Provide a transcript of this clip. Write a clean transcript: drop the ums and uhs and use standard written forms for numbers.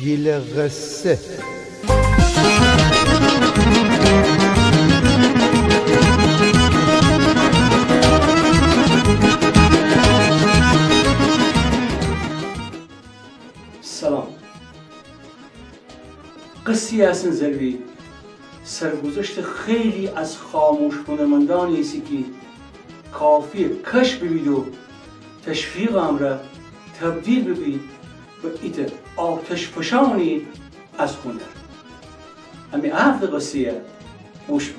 گیل قصه. سلام. قصی حسن زلوی سرگذشت خیلی از خاموش کنندگانی است که کافی کش ببید و تشویق را تبدیل ببید به ایت آتش فشانی از هنر. امی عرض قصیه گوش